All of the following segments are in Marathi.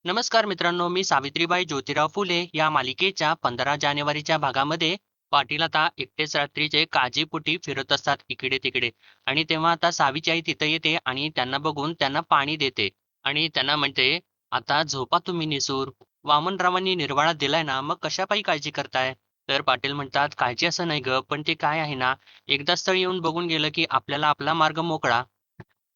नमस्कार मित्रांनो, मी सावित्रीबाई ज्योतिराव फुले या मालिकेच्या 15 जानेवारीच्या भागामध्ये पाटील आता एकटेच रात्रीचे काळजीपोटी फिरत असतात इकडे-तिकडे. आणि तेव्हा आता सावीची आई तिथं येते आणि त्यांना बघून त्यांना पाणी देते आणि त्यांना म्हणते, "आता झोपा तुम्ही निसूर. वामनरावांनी निर्वाळा दिलाय ना, मग कशापायी काळजी करताय?" तर पाटील म्हणतात, "काळजी असं नाही गं, पण ते काय आहे ना, एकदा स्थळ येऊन बघून गेलं की आपल्याला आपला मार्ग मोकळा."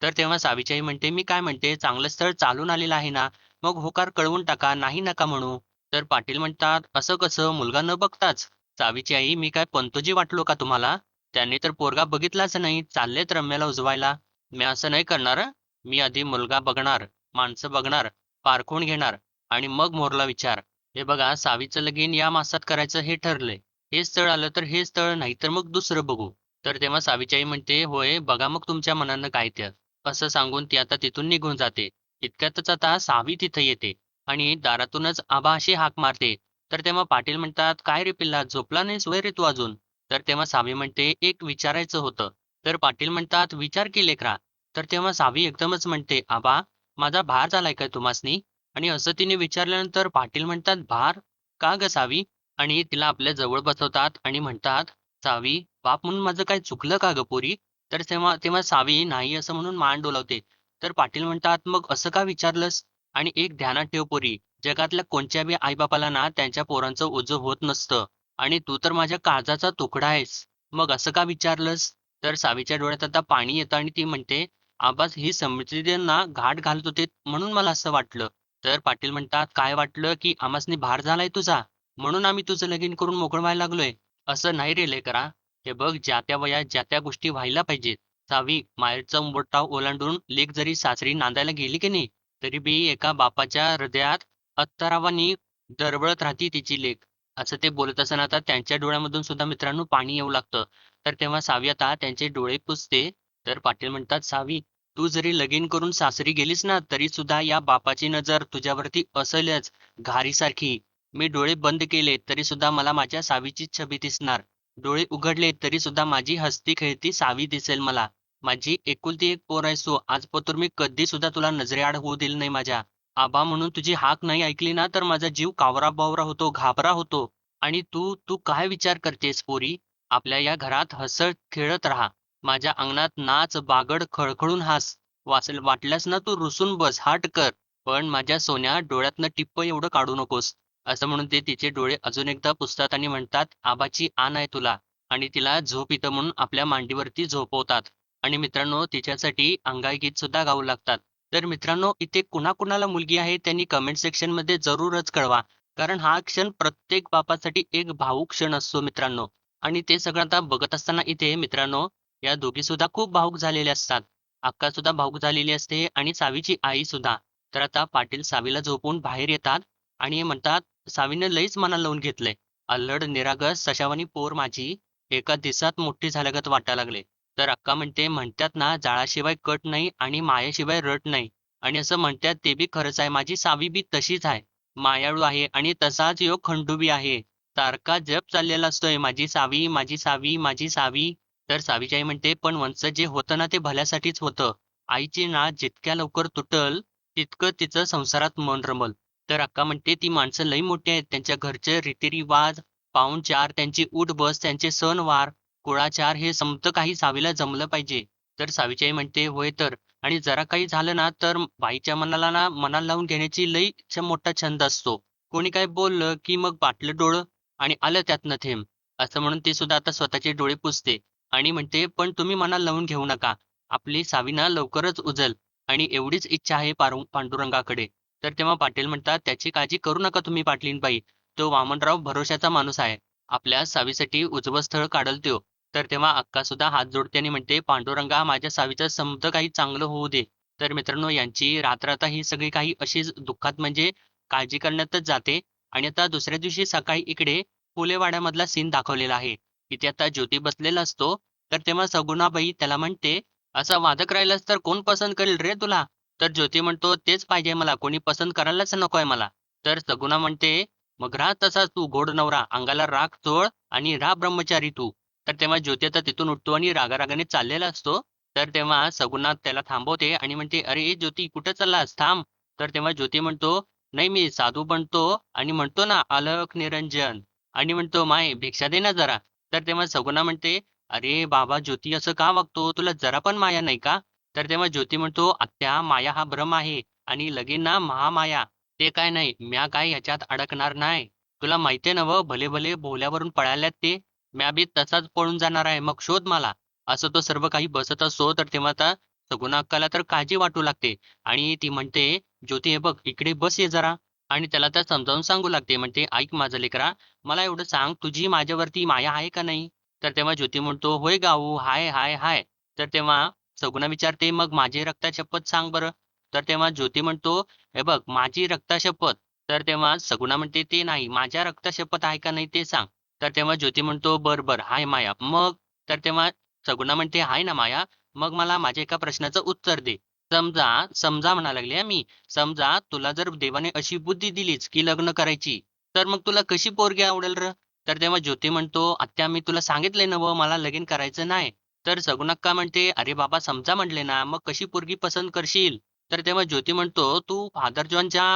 तर तेव्हा सावित्री म्हणते, "मी काय म्हणते, चांगलं स्थळ चालून आलेलं आहे ना, मग होकार कळवून टाका, नाही नका म्हणू." तर पाटील म्हणतात, "असं कसं मुलगा न बघताच?" सावीची आई, "मी काय पंतोजी वाटलो का तुम्हाला? त्यांनी तर पोरगा बघितलाच नाही, चाललेत रम्याला उजवायला. मी असं नाही करणार हं. मी आधी मुलगा बघणार, माणसं बघणार, पारखून घेणार आणि मग मोरला विचार." हे बघा, सावीचं लगीन या मासात करायचं हे ठरलंय. हे स्थळ आलं तर हे स्थळ, नाहीतर मग दुसरं बघू. तर तेव्हा सावीची आई म्हणते, "होय, बघा मग तुमच्या मनानं काय ते." असं सांगून ती आता तिथून निघून जाते. इतक्यातच आता सावी तिथं येते आणि दारातूनच आबा अशी हाक मारते. तर तेव्हा पाटील म्हणतात, "काय रे पिल्ला, झोपला नाहीस होय रे तू अजून?" तर तेव्हा सावी म्हणते, "एक विचारायचं होतं." तर पाटील म्हणतात, "विचार की लेकरा." तर तेव्हा सावी एकदमच म्हणते, "आबा, माझा भार झालाय काय तुम्हासनी?" आणि असं तिने विचारल्यानंतर पाटील म्हणतात, "भार? का गं सावी?" आणि तिला आपल्या जवळ बसवतात आणि म्हणतात, "सावी, बाप म्हणून माझं काय चुकलं का गं पोरी?" तर तेव्हा तेव्हा सावी नाही असं म्हणून मान डोलावते. तर पाटील म्हणतात, "मग असं का विचारलंस? आणि एक ध्यानात ठेव पोरी, जगातल्या कोणत्या बी आई-बापाला ना त्यांच्या पोरांचं ओझं होत नसतं आणि तू तर माझ्या काळजाचा तुकडा आहेस. मग असं का विचारलंस?" तर सावीच्या डोळ्यात आता पाणी येतं आणि ती म्हणते, "आबास ही समजुतींना घाट घालत होते म्हणून मला असं वाटलं." तर पाटील म्हणतात, "काय वाटलं की आमासनी भार झालाय तुझा, म्हणून आम्ही तुझं लगीन करून मोकळं व्हायला लागलोय? असं नाही रे लेकरा. हे बघ, ज्या त्या वयात ज्या त्या गोष्टी व्हायला पाहिजेत. सावी, माहेरचा उंबरठा ओलांडून लेक जरी सासरी नांदायला गेली की नाही, तरी बी एका बापाच्या हृदयात अत्तरावानी दरवळत राहते तिची लेक." असं ते बोलत असताना आता त्यांच्या डोळ्यामधून सुद्धा मित्रांनो पाणी येऊ लागतं. तर तेव्हा सावी आता त्यांचे डोळे पुसते. तर पाटील म्हणतात, "सावी, तू जरी लगीन करून सासरी गेलीस ना, तरी सुद्धा या बापाची नजर तुझ्यावरती असेलच घारीसारखी. मी डोळे बंद केले तरी सुद्धा मला माझ्या सावीचीच छबी दिसणार. डोळे उघडले तरी सुद्धा माझी हसती खेळती सावी दिसेल मला. माझी एकुलती एक पोर आहेस तू. आजपतूर मी कधी सुद्धा तुला नजरेआड होऊ दिलं नाही माझ्या. आबा म्हणून तुझी हाक नाही ऐकली ना, तर माझा जीव कावरा-बावरा होतो, घाबरा होतो. आणि तू तू काय विचार करतेस पोरी? आपल्या या घरात हसत खेळत राहा. माझ्या अंगणात नाच, बागड, खळखळून हास. वाटल्यास ना तू रुसून बस, हाट कर. पण माझ्या सोन्या, डोळ्यातनं टिप्प एवढं काढू नकोस." असं म्हणून ते तिचे डोळे अजून एकदा पुसतात आणि म्हणतात, "आबाची आण आहे तुला." आणि तिला झोप येतं म्हणून आपल्या मांडीवरती झोपवतात. आणि मित्रांनो, तिच्यासाठी अंगाईगीत सुद्धा गाऊ लागतात. तर मित्रांनो, इथे कुणाकुणाला मुलगी आहे त्यांनी कमेंट सेक्शनमध्ये जरूरच कळवा. कारण हा क्षण प्रत्येक बापासाठी एक भावूक क्षण असतो मित्रांनो. आणि ते सगळं आता बघत असताना इथे मित्रांनो, या दोघीसुद्धा खूप भावूक झालेल्या असतात. अक्कासुद्धा भावूक झालेली असते आणि सावीची आईसुद्धा. तर आता पाटील सावीला झोपवून बाहेर येतात आणि म्हणतात, "सावीनं लईच मनाला लावून घेतलंय. अल्लड निरागस सशावानी पोर माझी एका दिवसात मोठी झाल्यागत वाटायला लागले." तर अक्का म्हणते, "म्हणतात ना, जाळाशिवाय कट नाही आणि मायेशिवाय रट नाही." आणि असं म्हणतात ते बी खरंच आहे. माझी सावी बी तशीच आहे. मायाळू आहे आणि तसाच ह्यो खंडू बी आहे. सारखा जप चाललेला असतोय, "माझी सावी, माझी सावी, माझी सावी." तर सावीची आई म्हणते, "पण वंच जे होतं ना, ते भल्यासाठीच होतं. आईची नाळ जितक्या लवकर तुटल, तितकं तिचं संसारात मन रमल." तर अक्का म्हणते, "ती माणसं लई मोठी आहेत. त्यांच्या घरचे रीतिरिवाज, पाहुणचार, त्यांची उठ-बस, त्यांचे सणवार, कुळाचार हे समतं काही सावीला जमलं पाहिजे." तर सावीची आई म्हणते, "होय तर. आणि जरा काही झालं ना, तर बाईच्या मनाला ना, मनाला लावून घेण्याची लई मोठा छंद असतो. कोणी काही बोललं, की मग पाटलं डोळं आणि आलं त्यातनं थेंब." असं म्हणून ती सुद्धा आता स्वतःचे डोळे पुसते आणि म्हणते, "पण तुम्ही मनाला लावून घेऊ नका. आपली सावी ना लवकरच उजल आणि एवढीच इच्छा आहे पांडुरंगाकडे." तर तेव्हा पाटील म्हणतात, "त्याची काळजी करू नका तुम्ही पाटलीणबाई. तो वामनराव भरोश्याचा माणूस आहे. आपल्या सावीसाठी उजवं स्थळ काढल त्यो." तर तेव्हा अक्कासुद्धा हात जोडते आणि म्हणते, "पांडुरंगा, माझ्या सावीचं समतं काही चांगलं होऊ दे." तर मित्रांनो, यांची रात्र आता ही सगळी काही अशीच दुःखात म्हणजे काळजी करण्यातच जाते. आणि आता दुसऱ्या दिवशी सकाळी इकडे फुलेवाड्यामधला सीन दाखवलेला आहे. तिथे आता ज्योती बसलेला असतो. तर तेव्हा सगुणाबाई त्याला म्हणते, "असा वादक राहिलास तर कोण पसंत करेल रे तुला?" तर ज्योती म्हणतो, "तेच पाहिजे मला. कोणी पसंत करायलाच नकोय मला." तर सगुणा म्हणते, "मग राहा तसाच तू गोड नवरा. अंगाला राख चोळ आणि राहा ब्रह्मचारी तू." तर तेव्हा ज्योती आता तिथून उठतो आणि रागारागाने चाललेला असतो. तर तेव्हा सगुणा त्याला थांबवते आणि म्हणते, "अरे ज्योती, कुठे चाललास? थांब." तर तेव्हा ज्योती म्हणतो, नाही मी साधू बनतो आणि म्हणतो ना अलख निरंजन आणि म्हणतो माय भिक्षा दे ना जरा. तर तेव्हा सगुणा म्हणते, "अरे बाबा ज्योती असं का वागतो? तुला जरा पण माया नाही का?" तर तेव्हा ज्योती म्हणतो, "आत्या माया हा भ्रम आहे आणि लगीन ना महामाया. ते काय नाही. म्या काय ह्याच्यात अडकणार नाही. तुला माहिती आहे नव्हं भले-भले भोवल्यावरून पळाल्यात ते. म्या बी तसाच पळून जाणार आहे. मग शोध मला." असं तो सर्व काही बसत असतो. तर तेव्हा आता सगुणा अक्काला तर काळजी वाटू लागते आणि ती म्हणते, "ज्योती हे बघ इकडे बस ये जरा." आणि त्याला त्या समजावून सांगू लागते. म्हणते, "ऐक माझं लेकरा, मला एवढं सांग तुझी माझ्यावरती माया आहे का नाही?" तर तेव्हा ज्योती म्हणतो, "होय गाऊ, हाय, हाय, हाय." तर तेव्हा सगुणा विचारते, "मग माझी रक्ताशपथ सांग बरं." तर तेव्हा ज्योती म्हणतो, "हे बघ माझी रक्ताशपथ." तर तेव्हा सगुणा म्हणते, "ते नाही, माझ्या रक्ताशपथ आहे का नाही ते सांग." तर तेव्हा ज्योती म्हणतो, "बरं, बरं, आहे माया." मग तर तेव्हा सगुणा म्हणते, "आहे ना माया, मग मला माझ्या एका प्रश्नाचं उत्तर दे. समजा, समजा म्हणा लागले हां मी, समजा तुला जर देवाने अशी बुद्धी दिलीच, की लग्न करायची, तर मग तुला कशी पोरगी आवडेल रं?" तर तेव्हा ज्योती म्हणतो, "आत्या मी तुला सांगितलंय नव्हं मला लगीन करायचं नाही." तर सगुणक्का म्हणते, "अरे बाबा समजा म्हटले ना, मग कशी पोरगी पसंत करशील?" तर तेव्हा ज्योती म्हणतो, "तू फादर जॉनच्या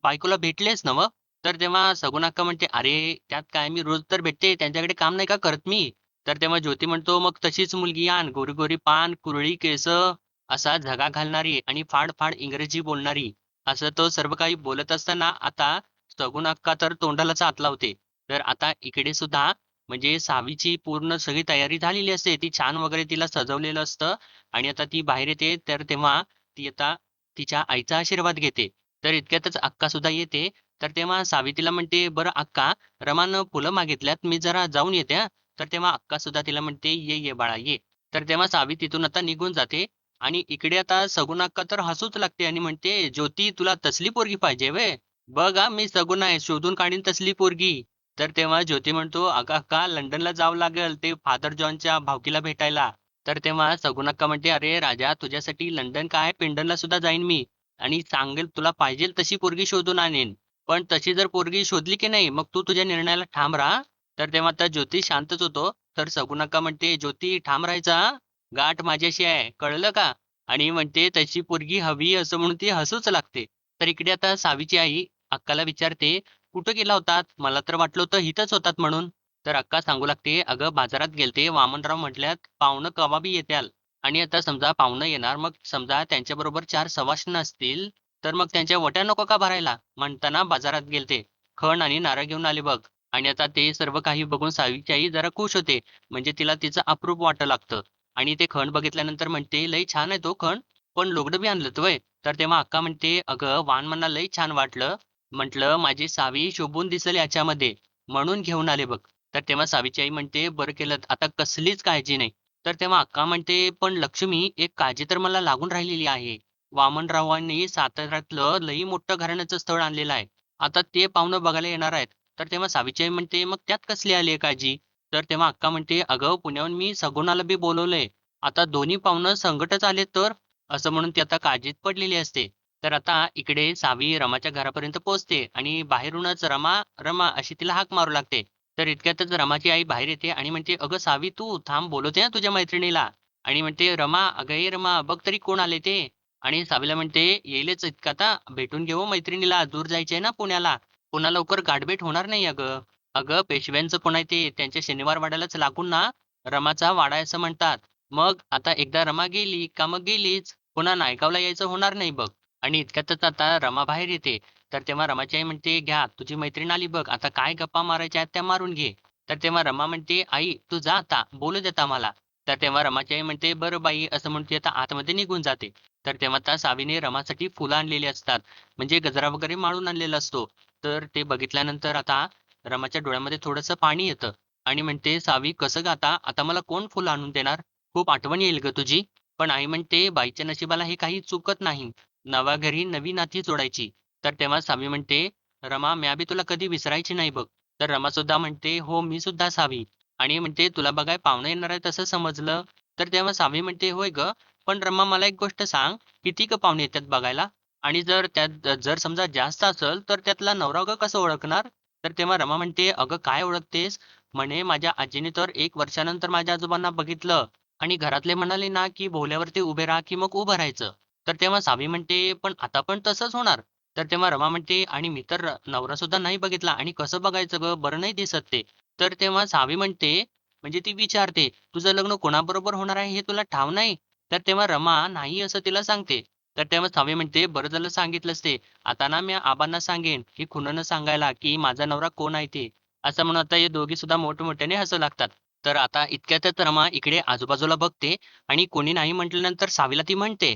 बायकोला भेटलीस नव्हं?" तर तेव्हा सगुणक्का म्हणते, "अरे त्यात काय मी रोज तर भेटते, त्यांच्याकडे काम नाही का करत मी?" तर तेव्हा ज्योती म्हणतो, "मग तशीच मुलगी आण, गोरी-गोरी पान, कुरळी केसं, असा झगा घालणारी आणि फाड-फाड इंग्रजी बोलणारी." असं तो सर्व काही बोलत असताना आता सगुण अक्का तर तोंडालाच हात लावते. तर आता इकडे सुद्धा म्हणजे सावीची पूर्ण सगळी तयारी झालेली असते. ती छान वगैरे तिला सजवलेलं असतं आणि आता ती बाहेर येते. तर तेव्हा ती आता तिच्या आईचा आशीर्वाद घेते. तर इतक्यातच अक्का सुद्धा येते. तर तेव्हा सावी तिला म्हणते, "बरं अक्का, रमानं फुलं मागितल्यात, मी जरा जाऊन येते हां." तर तेव्हा अक्का सुद्धा तिला म्हणते, "ये, ये बाळा ये." तर तेव्हा सावी तिथून आता निघून जाते आणि इकडे आता सगुणा अक्का तर हसूच लागते आणि म्हणते, "ज्योती तुला तसली पोरगी पाहिजे व्हय? बघ हां, मी सगुणा आहे, शोधून काढीन तसली पोरगी." तर तेव्हा ज्योती म्हणतो, "अगं अक्का लंडनला जावं लागेल ते फादर जॉनच्या भावकीला भेटायला." तर तेव्हा सगुण अक्का म्हणते, "अरे राजा तुझ्यासाठी लंडन काय पिंडनला सुद्धा जाईन मी आणि सांगेल तुला पाहिजेल तशी पोरगी शोधून आणीन. पण तशी जर पोरगी शोधली की नाही, मग तू तुझ्या निर्णयाला ठाम राहा." तर तेव्हा आता ज्योती शांतच होतो. तर सगुण अक्का म्हणते, "ज्योती ठाम राहायचं हां. गाठ माझ्याशी आहे, कळलं का?" आणि म्हणते, "तशी पोरगी हवी" असं म्हणून ती हसूच लागते. तर इकडे आता सावीची आई अक्काला विचारते, "कुठं गेला होतात? मला तर वाटलं होतं इथंच होतात म्हणून." तर अक्का सांगू लागते, "अगं बाजारात गेलते. वामनराव म्हटल्यात पाहुणं केव्हा बी येत्याल आणि आता समजा पाहुणं येणार, मग समजा त्यांच्याबरोबर 4 सवाष्ण असतील, तर मग त्यांच्या वट्या नको का भरायला? म्हणताना बाजारात गेलते. खण आणि नारळ घेऊन आले बघ." आणि आता ते सर्व काही बघून सावीची आई जरा खुश होते. म्हणजे तिला तिचं अप्रूप वाटू लागतं. आणि ते खण बघितल्यानंतर म्हणते, "लई छान आहे तो खण, पण लुगडं बी आणलंत व्हय?" तर तेव्हा अक्का म्हणते, "अगं वाण मला लई छान वाटलं. म्हटलं माझी सावी शोभून दिसेल याच्यामध्ये, म्हणून घेऊन आले बघ." तर तेव्हा सावीची आई म्हणते, "बरं केलंत, आता कसलीच काळजी नाही." तर तेव्हा अक्का म्हणते, "पण लक्ष्मी, एक काळजी तर मला लागून राहिलेली आहे. वामनरावांनी साताऱ्यातलं लई मोठं घराण्याचं स्थळ आणलेलं आहे. आता ते पाहुणं बघायला येणार आहेत." तर तेव्हा सावित्री म्हणते, "मग त्यात कसली आली आहे काळजी?" तर तेव्हा अक्का म्हणते, "अगं पुण्याहून मी सगुणाला बी बोलवलंय. आता दोन्ही पाहुणं संकटच आले तर?" असं म्हणून ती आता काळजीत पडलेली असते. तर आता इकडे सावी रमाच्या घरापर्यंत पोहोचते आणि बाहेरूनच "रमा, रमा" अशी तिला हाक मारू लागते. तर इतक्यातच रमाची आई बाहेर येते आणि म्हणते, "अगं सावी तू थांब बोलवते हां तुझ्या मैत्रिणीला." आणि म्हणते, "रमा, अगं ये रमा, बघ तरी कोण आले ते?" आणि सावीला म्हणते, "येईलच इतक्यात हां, भेटून घेऊ मैत्रिणीला, दूर जायचे ना पुण्याला." पुन्हा लवकर गाठभेट होणार नाही अगं. अगं पेशव्यांचं पण आहे ते त्यांच्या शनिवार वाड्यालाच लागून ना रमाचा वाडा आहे असं म्हणतात. मग आता एकदा रमा गेली का मग गेलीच. पुन्हा नायगावला यायचं होणार नाही बघ. आणि इतक्यातच आता रमा बाहेर येते. तर तेव्हा रमाची आई म्हणते, "घ्या तुझी मैत्रीण आली बघ. आता काय गप्पा मारायच्या आहेत त्या मारून घे." तर तेव्हा रमा म्हणते, "आई तू जा आता, बोलू देत आम्हाला." तर तेव्हा रमाची आई म्हणते, "बरं बाई," असं म्हणून ती आता आतमध्ये निघून जाते. तर तेव्हा त्या सावीने रमासाठी फुलं आणलेली असतात. म्हणजे गजरा वगैरे माळून आणलेला असतो. तर ते बघितल्यानंतर आता रमाच्या डोळ्यामध्ये थोडंसं पाणी येतं आणि म्हणते, "सावी कसं गं आता? आता मला कोण फुलं आणून देणार? खूप आठवण येईल गं तुझी." पण आई म्हणते, "बाईच्या नशिबाला हे काही चुकत नाही. नव्या घरी नवी नाती जोडायची." तर तेव्हा सावी म्हणते, "रमा म्या बी तुला कधी विसरायची नाही बघ." तर रमासुद्धा म्हणते, "हो मी सुद्धा सावी." आणि म्हणते, "तुला बघाय पाहुणे येणार आहेत असं समजलं." तर तेव्हा सावी म्हणते, "होय गं, पण रमा मला एक गोष्ट सांग, किती गं पाहुणे येतात बघायला? आणि जर त्यात जर समजा जास्त असेल, तर त्यातला नवरा गं कसं ओळखणार?" तर तेव्हा रमा म्हणते, "अगं काय ओळखतेस? म्हणे माझ्या आजीने तर 1 वर्षानंतर माझ्या आजोबांना बघितलं आणि घरातले म्हणाले ना, की भोवल्यावरती उभे राहा, की मग उभं राहायचं." तर तेव्हा सावी म्हणते, "पण आता पण तसंच होणार." तर तेव्हा रमा म्हणते, "आणि मी तर नवरा सुद्धा नाही बघितला आणि कसं बघायचं गं? बरं नाही दिसत ते." तर तेव्हा सावी म्हणते, म्हणजे ती विचारते, "तुझं लग्न कोणाबरोबर होणार आहे हे तुला ठाव नाही?" तर तेव्हा रमा नाही असं तिला सांगते. तर तेव्हा सावी म्हणते, "बरं झालं सांगितलंस ते. आता ना मी आबांना सांगेन, की खुनानं सांगायला, की माझा नवरा कोण आहे ते." असं म्हणून आता हे दोघी सुद्धा मोठमोठ्याने हसू लागतात. तर आता इतक्यातच रमा इकडे आजूबाजूला बघते आणि कोणी नाही म्हटल्यानंतर सावीला ती म्हणते,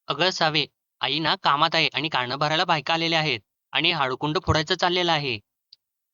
"अगं सावे, आई ना कामात आहे आणि गाणं भरायला बायका आलेल्या आहेत आणि हळकुंड फोडायचं चाललेलं आहे.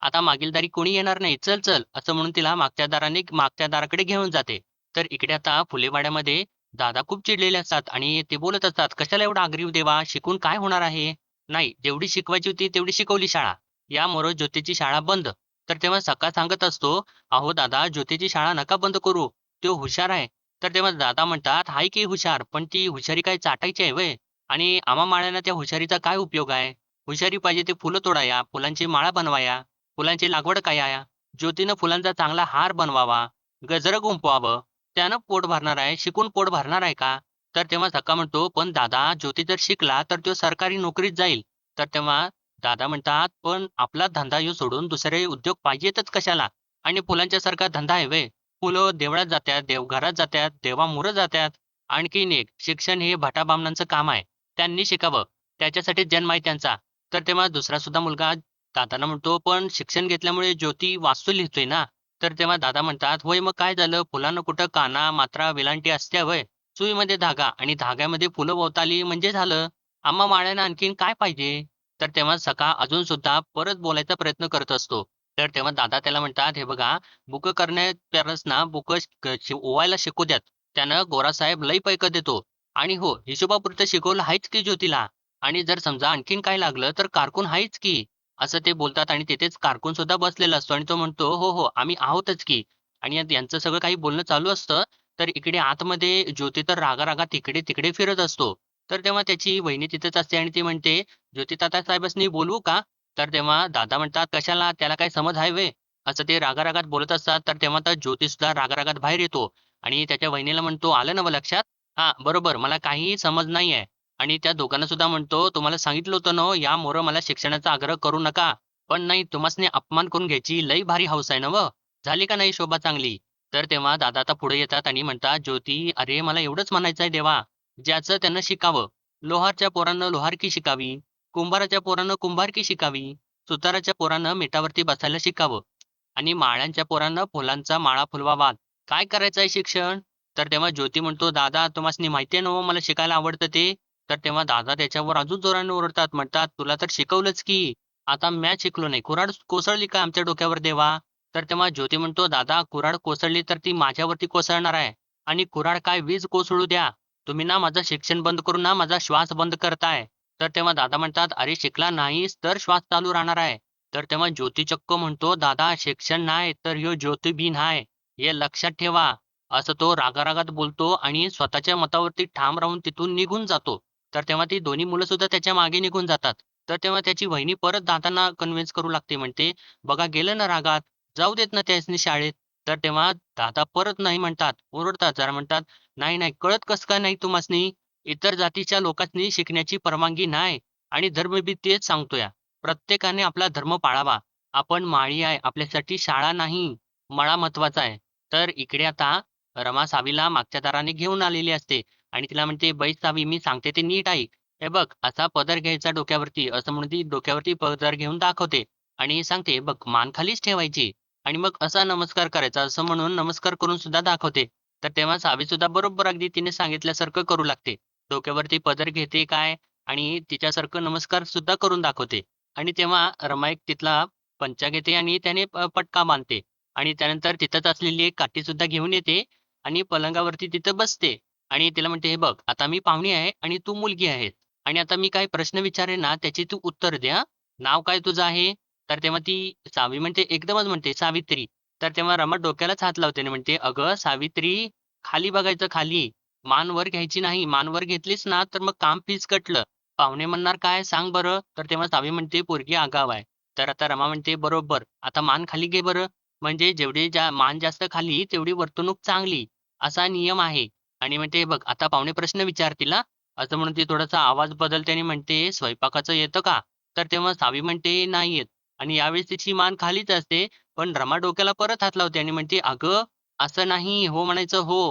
आता मागील दारी कोणी येणार नाही. चल, चल." असं म्हणून तिला मागच्या दाराकडे घेऊन जाते. तर इकडे आता फुलेवाड्यामध्ये दादा खूप चिडलेले असतात आणि ते बोलत असतात, "कशाला एवढा आग्रीव देवा? शिकून काय होणार आहे? नाही, जेवढी शिकवायची होती तेवढी शिकवली शाळा. यामुळं ज्योतीची शाळा बंद." तर तेव्हा सखा सांगत असतो, "अहो दादा, ज्योतीची शाळा नका बंद करू. तो हुशार आहे." तर तेव्हा दादा म्हणतात, "आहे की हुशार, पण ती हुशारी काय चाटायची आहे व्हय? आणि आम्हा माळ्यांना त्या हुशारीचा काय उपयोग आहे? हुशारी पाहिजे ते फुलं तोडाया, फुलांची माळा बनवाया, फुलांची लागवड कराया, ज्योतीनं फुलांचा चांगला हार बनवावा, गजरं गुंफवावं, त्यानं पोट भरणार आहे, शिकून पोट भरणार आहे का?" तर तेव्हा सखा म्हणतो, "पण दादा, ज्योती जर शिकला तर तो सरकारी नोकरीत जाईल." तर तेव्हा दादा म्हणतात, "पण आपला धंदा ह्यो सोडून दुसरे उद्योग पाहिजेतच कशाला? आणि फुलांच्या सारखा धंदा आहे व्हय? फुलं देवळात जातात, देवघरात जातात, देवामुरं जातात. आणखीन एक, शिक्षण हे भटाबामणांचं काम आहे. त्यांनी शिकावं. त्याच्यासाठीच जन्म आहे त्यांचा." तर तेव्हा दुसरा सुद्धा मुलगा दादांना म्हणतो, "पण शिक्षण घेतल्यामुळे ज्योती वास्तू लिहितोय ना." तर तेव्हा दादा म्हणतात, "होय, मग काय झालं? फुलांना कुठं काना, मात्रा, वेलांटी असते व्हय? सुईमध्ये धागा आणि धाग्यामध्ये फुलं ओवताली म्हणजे झालं. आम्हा माळ्यांना आणखीन काय पाहिजे?" तर तेव्हा सखा अजून सुद्धा परत बोलायचा प्रयत्न करत असतो. तर तेव्हा दादा त्याला म्हणतात, "हे बघा, बुकं करण्यापेक्षा ना ओवायला शिकू द्यात. त्यानं गोरासाहेब लई पैकं देतो. आणि हो, हिशोबापुरतं शिकवलं आहेच की ज्योतीला. आणि जर समजा आणखीन काय लागलं तर कारकून आहेच की." असं ते बोलतात आणि तिथेच कारकून सुद्धा बसलेला असतो आणि तो म्हणतो, "हो, हो, आम्ही आहोतच की." आणि यांचं सगळं काही बोलणं चालू असतं. तर इकडे आतमध्ये ज्योती तर रागा-रागात इकडे-तिकडे फिरत असतो. तर तेव्हा त्याची वहिनी तिथेच असते आणि ती म्हणते, "ज्योती तात्यासाहेबांसनी बोलवू का?" तर तेव्हा दादा म्हणतात, "कशाला? त्याला काय समज आहे व्हय?" असं ते रागा बोलत असतात. तर तेव्हा तर ज्योतिषसुद्धा रागा बाहेर येतो आणि त्याच्या वहिनीला म्हणतो, "आलं ना मग लक्षात? हां, बरोबर. मला काहीही समज नाहीये." आणि त्या दोघांना सुद्धा म्हणतो, "तुम्हाला सांगितलं होतं ना हो, यामुळं मला शिक्षणाचा आग्रह करू नका. पण नाही, तुम्हासनी अपमान करून घ्यायची लई भारी हौस आहे ना हो. झाली का नाही शोभा चांगली?" तर तेव्हा दादा आता पुढे येतात आणि म्हणतात, "ज्योती, अरे मला एवढंच म्हणायचं आहे देवा, ज्याचं त्यानं शिकावं. लोहारच्या पोरानं लोहारकी शिकावी, कुंभाराच्या पोरानं कुंभारकी शिकावी, सुताराच्या पोरानं मिठावरती बसायला शिकावं आणि माळ्यांच्या पोरानं फुलांचा माळा फुलवावा. काय करायचं आहे शिक्षण?" तर तेव्हा ज्योती म्हणतो, "दादा, तुम्हासनी माहिती आहे ना हो मला शिकायला आवडतं ते." तर तेव्हा दादा त्याच्यावर अजून जोराने ओरडतात. म्हणतात, "तुला तर शिकवलंच की. आता मॅच शिकलो नाही. कुऱ्हाड कोसळली का आमच्या डोक्यावर देवा?" तर तेव्हा ज्योती म्हणतो, "दादा, कुऱ्हाड कोसळली तर ती माझ्यावरती कोसळणार आहे आणि कुऱ्हाड काय वीज कोसळू द्या. तुम्ही ना माझं शिक्षण बंद करून ना माझा श्वास बंद करताय." तर तेव्हा दादा म्हणतात, "अरे शिकला नाहीस तर श्वास चालू राहणार आहे." तर तेव्हा ज्योती चक्क म्हणतो, "दादा, शिक्षण नाही तर ह्यो ज्योतिबीन आहे. हे लक्षात ठेवा." असं तो रागारागात बोलतो आणि स्वतःच्या मतावरती ठाम राहून तिथून निघून जातो. तर तेव्हा ती दोन्ही मुलं सुद्धा त्याच्या मागे निघून जातात. तर तेव्हा त्याची वहिनी परत दादांना कन्व्हिन्स करू लागते. म्हणते, "बघा गेलं ना रागात. जाऊ देत ना त्यासनी शाळेत." तर तेव्हा दादा परत नाही म्हणतात. ओरडतात जरा म्हणतात, "नाही, नाही. कळत कसं काय नाही तुम्हासनी? इतर जातीच्या लोकांनी शिकण्याची परवानगी नाही आणि धर्म बी तेच सांगतोय. प्रत्येकाने आपला धर्म पाळावा. आपण माळी आहे. आपल्यासाठी शाळा नाही, मळा महत्त्वाचा आहे." तर इकडे आता रमा सावीला मागच्या दाराने घेऊन आलेली असते आणि तिला म्हणते, "बैस सावी, मी सांगते ते नीट ऐक. हे बघ, असा पदर घ्यायचा डोक्यावरती." असं म्हणून ती डोक्यावरती पदर घेऊन दाखवते आणि सांगते, "बघ, मान खालीच ठेवायची आणि मग असा नमस्कार करायचा." असं म्हणून नमस्कार करून सुद्धा दाखवते. तर तेव्हा सावी सुद्धा बरोबर अगदी तिने सांगितल्यासारखं करू लागते. डोक्यावरती पदर घेते काय आणि तिच्यासारखं नमस्कार सुद्धा करून दाखवते आणि तेव्हा रमा एक तिथला पंचा घेते आणि त्याने पटका बांधते आणि त्यानंतर तिथंच असलेली एक काठी सुद्धा घेऊन येते आणि पलंगावरती तिथं बसते आणि तिला म्हणते, "हे बघ, आता मी पाहुणी आहे आणि तू मुलगी आहेस आणि आता मी काही प्रश्न विचारेन ना, त्याची तू उत्तर दे हां. नाव काय तुझं आहे?" तर तेव्हा ती सावी म्हणते, एकदमच म्हणते, "सावित्री." तर तेव्हा रमा डोक्यालाच हात लावते आणि म्हणते, "अगं सावित्री, खाली बघायचं खाली. मान वर घ्यायची नाही. मान वर घेतलीस ना, तर मग काम फिसकटलं. पाहुणे म्हणणार काय सांग बरं?" तर तेव्हा सावी म्हणते, "पोरगी आगाव आहे." तर आता रमा म्हणते, "बरोबर. आता मान खाली घे बरं." म्हणजे मान जास्त खाली तेवढी वर्तणूक चांगली, असा नियम आहे. आणि म्हणते, "बघ आता पाहुणे प्रश्न विचारतील हां, असं म्हणून ती थोडासा आवाज बदलते आणि म्हणते, "स्वयंपाकाचं येतं का?" तर तेव्हा सावी म्हणते, "नाही येत." आणि यावेळेस तिची मान खालीच असते. पण रमा डोक्याला परत हात लावते आणि म्हणते, "अगं, असं नाही. हो म्हणायचं हो."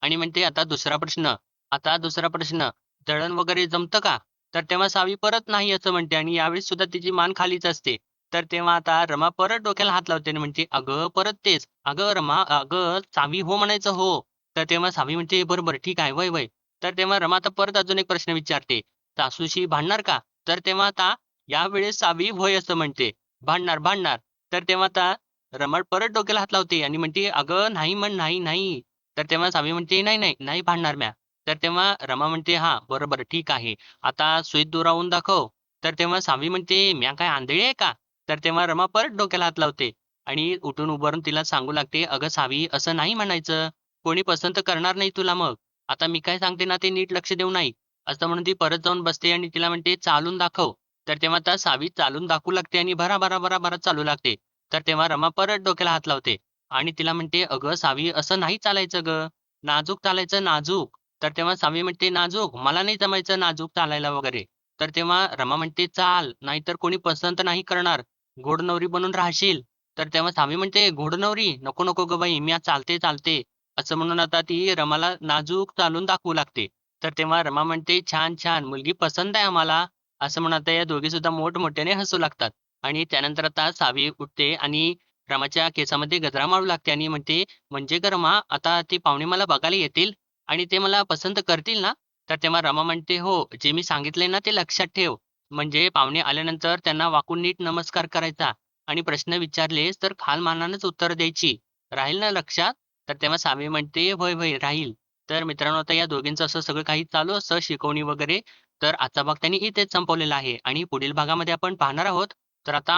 आणि म्हणते, "आता दुसरा प्रश्न. आता दुसरा प्रश्न. दळण वगैरे जमतं का?" तर तेव्हा सावी परत नाही असं म्हणते आणि यावेळेस सुद्धा तिची मान खालीच असते. तर तेव्हा आता रमा परत डोक्याला हात लावते आणि म्हणते, "अगं, परत तेच. अगं रमा, अगं सावी हो म्हणायचं हो." तर तेव्हा सावी म्हणते, "बरं, बरं ठीक आहे. वय, वय." तर तेव्हा रमा आता परत अजून एक प्रश्न विचारते, "सासूशी भांडणार का?" तर तेव्हा आता यावेळेस सावी होय असं म्हणते, "भांडणार, भांडणार." तर तेव्हा आता रमा परत डोक्याला हात लावते आणि म्हणते, "अगं नाही म्हण, नाही, नाही." तर तेव्हा सावी म्हणते, "नाही, नाही, नाही भांडणार म्या." तर तेव्हा रमा म्हणते, "हां, बरं, बरं ठीक आहे. आता सुईत दोरावून दाखव." तर तेव्हा सावी म्हणते, "म्या काय आंधळी आहे का?" तर तेव्हा रमा परत डोक्याला हात लावते आणि उठून उभारून तिला सांगू लागते, "अगं सावी, असं नाही म्हणायचं. कोणी पसंत करणार नाही तुला मग. आता मी काय सांगते ना ते नीट लक्ष देऊ नाही." असं म्हणून ती परत जाऊन बसते आणि तिला म्हणते, "चालून दाखव." तर तेव्हा त्या सावी चालून दाखवू लागते आणि भराभरा, भराभरा चालू लागते. तर तेव्हा रमा परत डोक्याला हात लावते आणि तिला म्हणते, "अगं सावी, असं नाही चालायचं गं. नाजूक चालायचं, नाजूक." तर तेव्हा सावी म्हणते, "नाजूक? मला नाही जमायचं नाजूक चालायला वगैरे." तर तेव्हा रमा म्हणते, "चाल, नाहीतर कोणी पसंत नाही करणार. घोडनवरी बनून राहशील." तर तेव्हा सावी म्हणते, "घोडनवरी? नको, नको गं बाई, मी आज चालते, चालते." असं म्हणून आता ती रमाला नाजूक चालून दाखवू लागते. तर तेव्हा रमा म्हणते, "छान, छान. मुलगी पसंत आहे आम्हाला." असं म्हणून आता या दोघीसुद्धा मोठमोठ्याने हसू लागतात. आणि त्यानंतर आता सावी उठते आणि रमाच्या केसामध्ये गजरा मारू लागते आणि म्हणते, "म्हणजे गं रमा, आता ते पाहुणे मला बघायला येतील आणि ते मला पसंत करतील ना?" तर तेव्हा रमा म्हणते, "हो, जे मी सांगितलंय ना ते लक्षात ठेव. म्हणजे पाहुणे आल्यानंतर त्यांना वाकून नीट नमस्कार करायचा आणि प्रश्न विचारलेस तर खालमानानंच उत्तर द्यायची. राहील ना लक्षात?" तर तेव्हा सावी म्हणते, "होय, होय, राहील." तर मित्रांनो, आता या दोघींचं असं सगळं काही चालू असतं शिकवणी वगैरे. तर आजचा भाग त्यांनी इथेच संपवलेला आहे आणि पुढील भागामध्ये आपण पाहणार आहोत. तर आता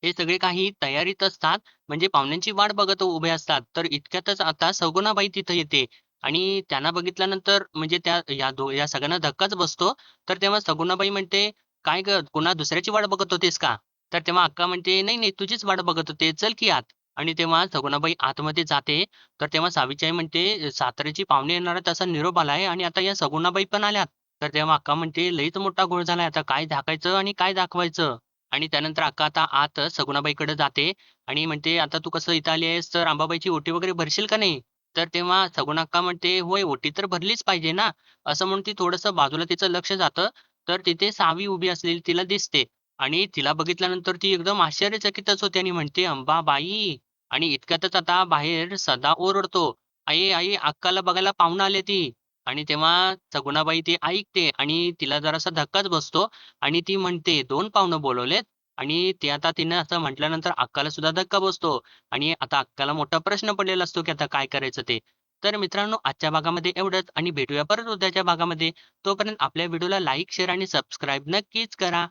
हे सगळे काही तयारीत असतात, म्हणजे पाहुण्यांची वाट बघत उभे असतात. तर इतक्यातच आता सगुणाबाई तिथं येते आणि त्यांना बघितल्यानंतर म्हणजे या सगळ्यांना धक्काच बसतो. तर तेव्हा सगुणाबाई म्हणते, "काय गं, पुन्हा दुसऱ्याची वाट बघत होतीस का?" तर तेव्हा अक्का म्हणते, "नाही, नाही, तुझीच वाट बघत होते. चल की आत." आणि तेव्हा सगुणाबाई आतमध्ये जाते. तर तेव्हा सावित्री आई म्हणते, "साताऱ्याची पाहुणे येणार आहेत असा निरोप आलाय आणि आता या सगुणाबाई पण आल्यात." तर तेव्हा अक्का म्हणते, "लईच मोठा घोळ झालाय. आता काय झाकायचं आणि काय दाखवायचं?" आणि त्यानंतर अक्का आता आत सगुणाबाईकडे जाते आणि म्हणते, "आता तू कसं इथं आली आहेस, तर अंबाबाईची ओटी वगैरे भरशील का नाही?" तर तेव्हा सगुणा अक्का म्हणते, "होय, ओटी तर भरलीच पाहिजे ना." असं म्हणून ती थोडंसं बाजूला तिचं लक्ष जातं. तर तिथे सावी उभी असलेली तिला दिसते आणि तिला बघितल्यानंतर ती एकदम आश्चर्यचकितच होते आणि म्हणते, "अंबाबाई!" आणि इतक्यातच आता बाहेर सदा ओरडतो, "आई, आई, अक्काला बघायला पाहुणं आलेती." आणि तेव्हा सगुणाबाई ती ऐकते आणि तिला जरासा धक्काच बसतो आणि ती म्हणते, "2 पाहुणं बोलवलेत?" आणि ते आता तिनं असं म्हटल्यानंतर अक्काला सुद्धा धक्का बसतो आणि आता अक्काला मोठा प्रश्न पडलेला असतो, की आता काय करायचं ते. तर मित्रांनो, आजच्या भागामध्ये एवढंच आणि भेटूया परत उद्याच्या भागामध्ये. तोपर्यंत आपल्या व्हिडिओला लाईक, शेअर आणि सबस्क्राईब नक्कीच करा.